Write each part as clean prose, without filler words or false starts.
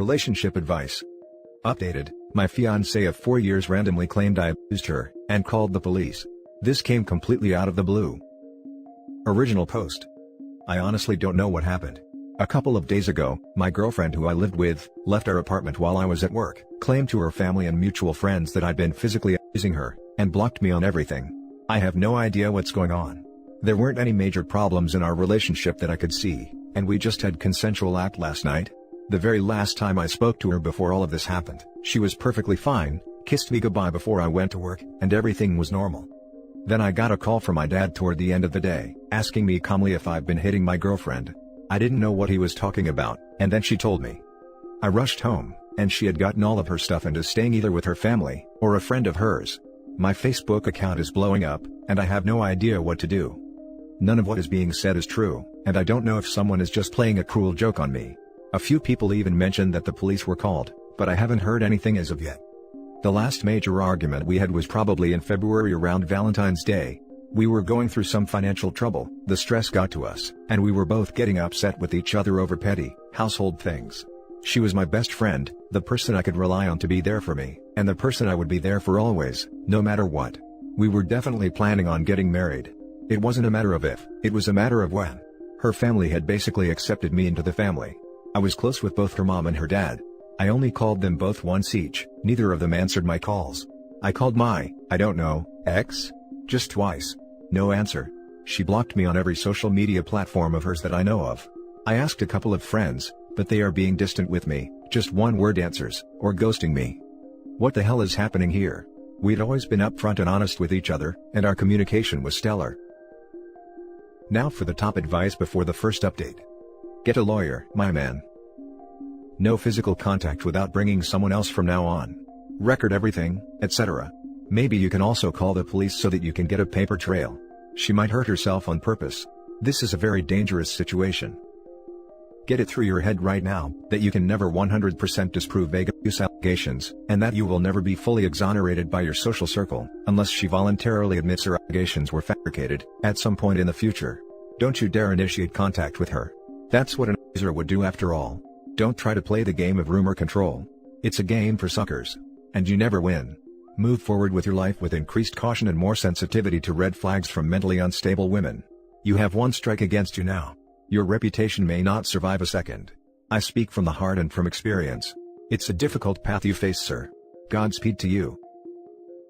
Relationship advice. Updated, my fiancée of 4 years randomly claimed I abused her, and called the police. This came completely out of the blue. Original post. I honestly don't know what happened. A couple of days ago, my girlfriend who I lived with, left our apartment while I was at work, claimed to her family and mutual friends that I'd been physically abusing her, and blocked me on everything. I have no idea what's going on. There weren't any major problems in our relationship that I could see, and we just had consensual act last night. The very last time I spoke to her before all of this happened, she was perfectly fine, kissed me goodbye before I went to work, and everything was normal. Then I got a call from my dad toward the end of the day, asking me calmly if I'd been hitting my girlfriend. I didn't know what he was talking about, and then she told me. I rushed home, and she had gotten all of her stuff and is staying either with her family, or a friend of hers. My Facebook account is blowing up, and I have no idea what to do. None of what is being said is true, and I don't know if someone is just playing a cruel joke on me. A few people even mentioned that the police were called, but I haven't heard anything as of yet. The last major argument we had was probably in February around Valentine's Day. We were going through some financial trouble, the stress got to us, and we were both getting upset with each other over petty, household things. She was my best friend, the person I could rely on to be there for me, and the person I would be there for always, no matter what. We were definitely planning on getting married. It wasn't a matter of if, it was a matter of when. Her family had basically accepted me into the family. I was close with both her mom and her dad. I only called them both once each, neither of them answered my calls. I called my, I don't know, ex? Just twice. No answer. She blocked me on every social media platform of hers that I know of. I asked a couple of friends, but they are being distant with me, just one-word answers, or ghosting me. What the hell is happening here? We'd always been upfront and honest with each other, and our communication was stellar. Now for the top advice before the first update. Get a lawyer, my man. No physical contact without bringing someone else from now on. Record everything, etc. Maybe you can also call the police so that you can get a paper trail. She might hurt herself on purpose. This is a very dangerous situation. Get it through your head right now, that you can never 100% disprove vague abuse allegations, and that you will never be fully exonerated by your social circle, unless she voluntarily admits her allegations were fabricated, at some point in the future. Don't you dare initiate contact with her. That's what an abuser would do after all. Don't try to play the game of rumor control. It's a game for suckers. And you never win. Move forward with your life with increased caution and more sensitivity to red flags from mentally unstable women. You have one strike against you now. Your reputation may not survive a second. I speak from the heart and from experience. It's a difficult path you face, sir. Godspeed to you.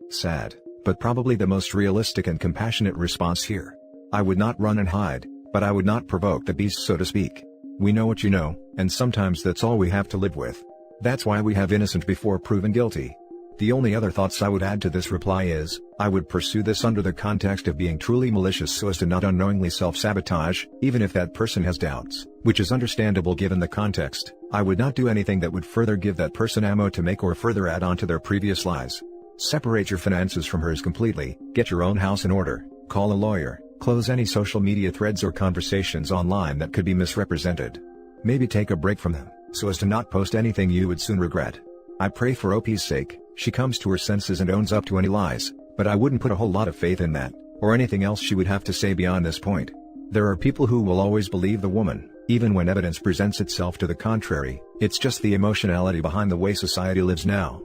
Sad, but probably the most realistic and compassionate response here. I would not run and hide, but I would not provoke the beast, so to speak. We know what you know, and sometimes that's all we have to live with. That's why we have innocent before proven guilty. The only other thoughts I would add to this reply is, I would pursue this under the context of being truly malicious so as to not unknowingly self-sabotage, even if that person has doubts, which is understandable given the context. I would not do anything that would further give that person ammo to make or further add on to their previous lies. Separate your finances from hers completely, get your own house in order, call a lawyer, close any social media threads or conversations online that could be misrepresented. Maybe take a break from them, so as to not post anything you would soon regret. I pray for OP's sake, she comes to her senses and owns up to any lies, but I wouldn't put a whole lot of faith in that, or anything else she would have to say beyond this point. There are people who will always believe the woman, even when evidence presents itself to the contrary. It's just the emotionality behind the way society lives now.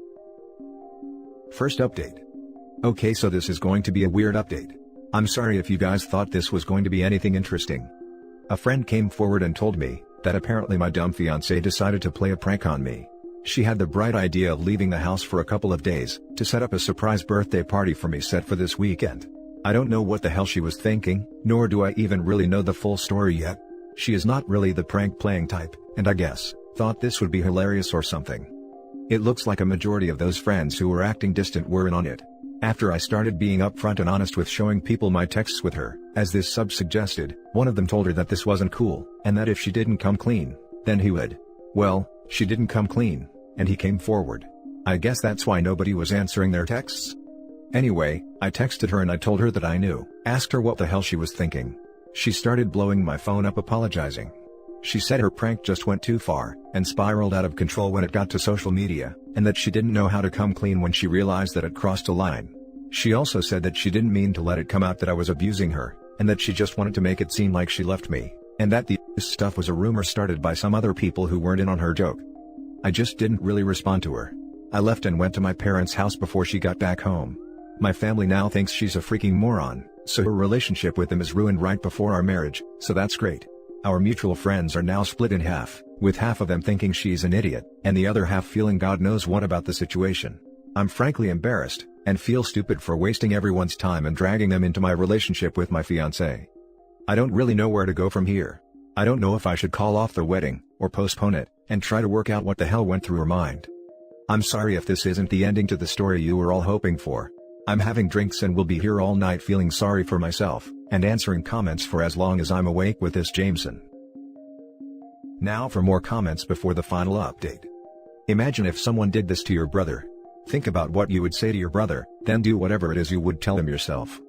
First update. Okay, so this is going to be a weird update. I'm sorry if you guys thought this was going to be anything interesting. A friend came forward and told me that apparently my dumb fiancé decided to play a prank on me. She had the bright idea of leaving the house for a couple of days to set up a surprise birthday party for me set for this weekend. I don't know what the hell she was thinking, nor do I even really know the full story yet. She is not really the prank playing type, and I guess thought this would be hilarious or something. It looks like a majority of those friends who were acting distant were in on it. After I started being upfront and honest with showing people my texts with her, as this sub suggested, one of them told her that this wasn't cool, and that if she didn't come clean, then he would. Well, she didn't come clean, and he came forward. I guess that's why nobody was answering their texts. Anyway, I texted her and I told her that I knew, asked her what the hell she was thinking. She started blowing my phone up apologizing. She said her prank just went too far, and spiraled out of control when it got to social media, and that she didn't know how to come clean when she realized that it crossed a line. She also said that she didn't mean to let it come out that I was abusing her, and that she just wanted to make it seem like she left me, and that the stuff was a rumor started by some other people who weren't in on her joke. I just didn't really respond to her. I left and went to my parents' house before she got back home. My family now thinks she's a freaking moron, so her relationship with him is ruined right before our marriage, so that's great. Our mutual friends are now split in half, with half of them thinking she's an idiot, and the other half feeling God knows what about the situation. I'm frankly embarrassed, and feel stupid for wasting everyone's time and dragging them into my relationship with my fiancé. I don't really know where to go from here. I don't know if I should call off the wedding, or postpone it, and try to work out what the hell went through her mind. I'm sorry if this isn't the ending to the story you were all hoping for. I'm having drinks and will be here all night feeling sorry for myself, and answering comments for as long as I'm awake with this Jameson. Now for more comments before the final update. Imagine if someone did this to your brother. Think about what you would say to your brother, then do whatever it is you would tell him yourself.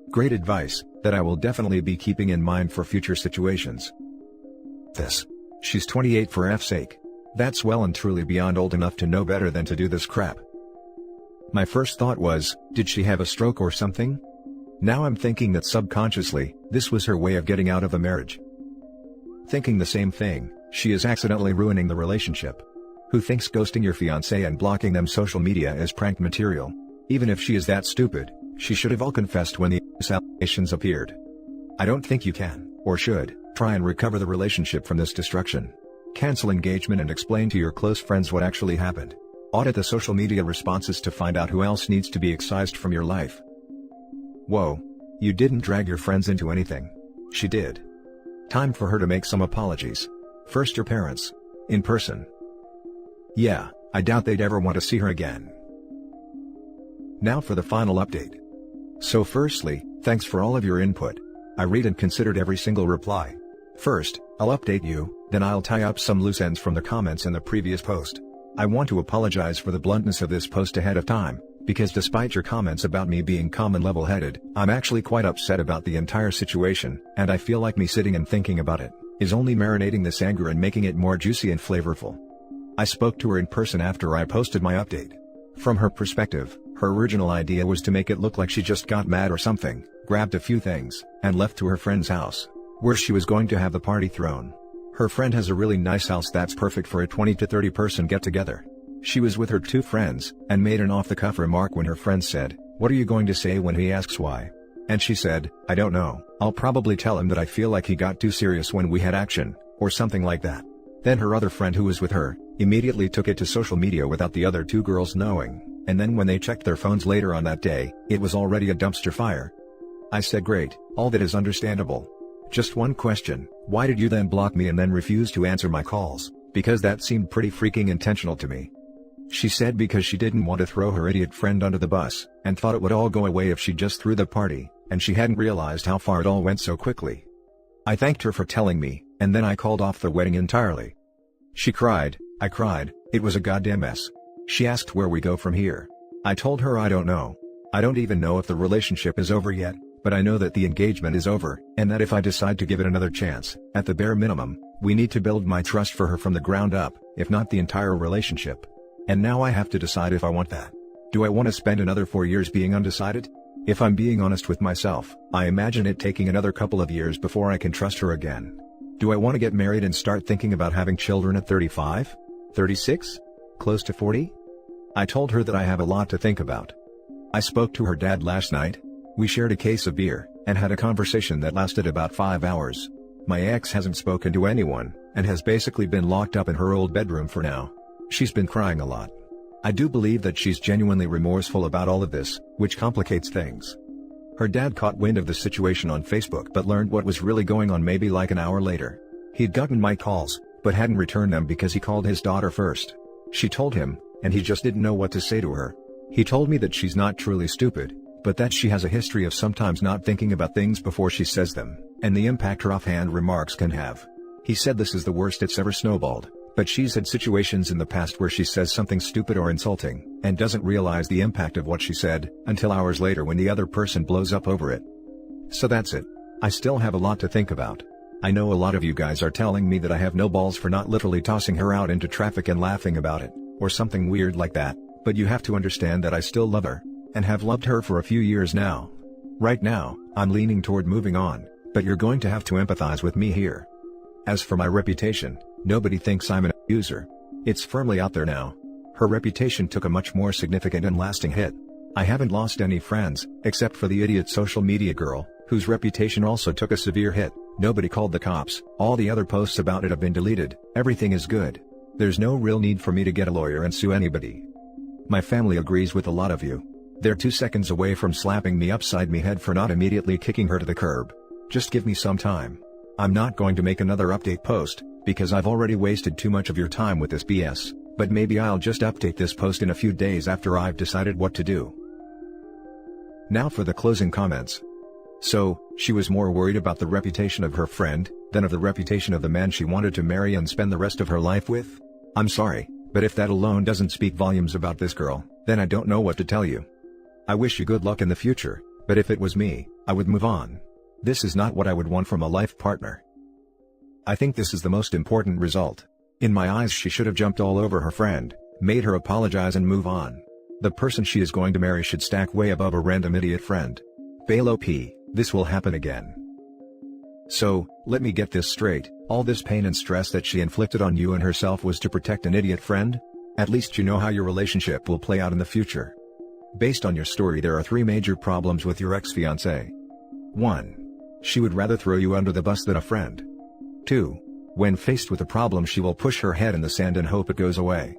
Great advice, that I will definitely be keeping in mind for future situations. She's 28 for F's sake. That's well and truly beyond old enough to know better than to do this crap. My first thought was, did she have a stroke or something? Now I'm thinking that subconsciously, this was her way of getting out of the marriage. Thinking the same thing, she is accidentally ruining the relationship. Who thinks ghosting your fiancé and blocking them social media is prank material? Even if she is that stupid, she should have all confessed when the allegations appeared. I don't think you can, or should, try and recover the relationship from this destruction. Cancel engagement and explain to your close friends what actually happened. Audit the social media responses to find out who else needs to be excised from your life. Whoa. You didn't drag your friends into anything. She did. Time for her to make some apologies. First your parents. In person. Yeah, I doubt they'd ever want to see her again. Now for the final update. So firstly, thanks for all of your input. I read and considered every single reply. First, I'll update you, then I'll tie up some loose ends from the comments in the previous post. I want to apologize for the bluntness of this post ahead of time, because despite your comments about me being calm and level-headed, I'm actually quite upset about the entire situation, and I feel like me sitting and thinking about it is only marinating this anger and making it more juicy and flavorful. I spoke to her in person after I posted my update. From her perspective, her original idea was to make it look like she just got mad or something, grabbed a few things, and left to her friend's house, where she was going to have the party thrown. Her friend has a really nice house that's perfect for a 20 to 30 person get-together. She was with her two friends, and made an off-the-cuff remark when her friend said, "What are you going to say when he asks why?" And she said, "I don't know, I'll probably tell him that I feel like he got too serious when we had action, or something like that." Then her other friend who was with her, immediately took it to social media without the other two girls knowing, and then when they checked their phones later on that day, it was already a dumpster fire. I said, "Great, all that is understandable. Just one question, why did you then block me and then refuse to answer my calls, because that seemed pretty freaking intentional to me." She said because she didn't want to throw her idiot friend under the bus, and thought it would all go away if she just threw the party, and she hadn't realized how far it all went so quickly. I thanked her for telling me, and then I called off the wedding entirely. She cried, I cried, it was a goddamn mess. She asked where we go from here. I told her I don't know. I don't even know if the relationship is over yet, but I know that the engagement is over, and that if I decide to give it another chance, at the bare minimum, we need to build my trust for her from the ground up, if not the entire relationship. And now I have to decide if I want that. Do I want to spend another 4 years being undecided? If I'm being honest with myself, I imagine it taking another couple of years before I can trust her again. Do I want to get married and start thinking about having children at 35? 36? Close to 40? I told her that I have a lot to think about. I spoke to her dad last night. We shared a case of beer, and had a conversation that lasted about 5 hours. My ex hasn't spoken to anyone, and has basically been locked up in her old bedroom for now. She's been crying a lot. I do believe that she's genuinely remorseful about all of this, which complicates things. Her dad caught wind of the situation on Facebook but learned what was really going on maybe like an hour later. He'd gotten my calls, but hadn't returned them because he called his daughter first. She told him, and he just didn't know what to say to her. He told me that she's not truly stupid, but that she has a history of sometimes not thinking about things before she says them, and the impact her offhand remarks can have. He said this is the worst it's ever snowballed, but she's had situations in the past where she says something stupid or insulting, and doesn't realize the impact of what she said, until hours later when the other person blows up over it. So that's it. I still have a lot to think about. I know a lot of you guys are telling me that I have no balls for not literally tossing her out into traffic and laughing about it, or something weird like that, but you have to understand that I still love her, and have loved her for a few years now. Right now, I'm leaning toward moving on, but you're going to have to empathize with me here. As for my reputation, nobody thinks I'm an abuser. It's firmly out there now. Her reputation took a much more significant and lasting hit. I haven't lost any friends, except for the idiot social media girl, whose reputation also took a severe hit. Nobody called the cops, all the other posts about it have been deleted, everything is good. There's no real need for me to get a lawyer and sue anybody. My family agrees with a lot of you. They're 2 seconds away from slapping me upside me head for not immediately kicking her to the curb. Just give me some time. I'm not going to make another update post, because I've already wasted too much of your time with this BS, but maybe I'll just update this post in a few days after I've decided what to do. Now for the closing comments. So, she was more worried about the reputation of her friend, than of the reputation of the man she wanted to marry and spend the rest of her life with? I'm sorry, but if that alone doesn't speak volumes about this girl, then I don't know what to tell you. I wish you good luck in the future, but if it was me, I would move on. This is not what I would want from a life partner. I think this is the most important result. In my eyes, she should have jumped all over her friend, made her apologize and move on. The person she is going to marry should stack way above a random idiot friend. Bail OP, this will happen again. So, let me get this straight, all this pain and stress that she inflicted on you and herself was to protect an idiot friend? At least you know how your relationship will play out in the future. Based on your story, there are 3 major problems with your ex-fiancée. 1. She would rather throw you under the bus than a friend. 2. When faced with a problem, she will push her head in the sand and hope it goes away.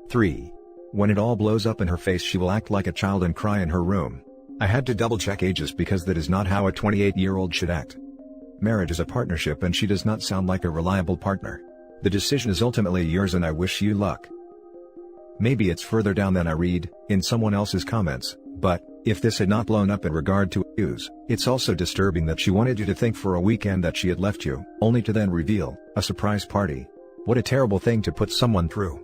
3. When it all blows up in her face, she will act like a child and cry in her room. I had to double check ages because that is not how a 28-year-old should act. Marriage is a partnership and she does not sound like a reliable partner. The decision is ultimately yours and I wish you luck. Maybe it's further down than I read, in someone else's comments, but, if this had not blown up in regard to views, it's also disturbing that she wanted you to think for a weekend that she had left you, only to then reveal, a surprise party. What a terrible thing to put someone through.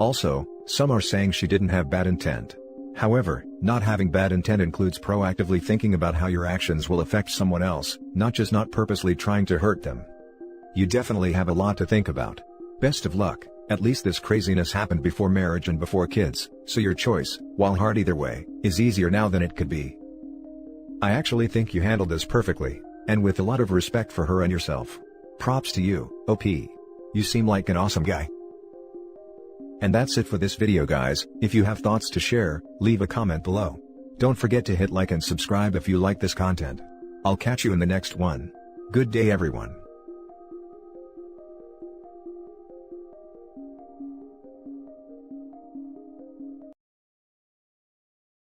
Also, some are saying she didn't have bad intent. However, not having bad intent includes proactively thinking about how your actions will affect someone else, not just not purposely trying to hurt them. You definitely have a lot to think about. Best of luck. At least this craziness happened before marriage and before kids, so your choice, while hard either way, is easier now than it could be. I actually think you handled this perfectly, and with a lot of respect for her and yourself. Props to you, OP. You seem like an awesome guy. And that's it for this video, guys. If you have thoughts to share, leave a comment below. Don't forget to hit like and subscribe if you like this content. I'll catch you in the next one. Good day, everyone.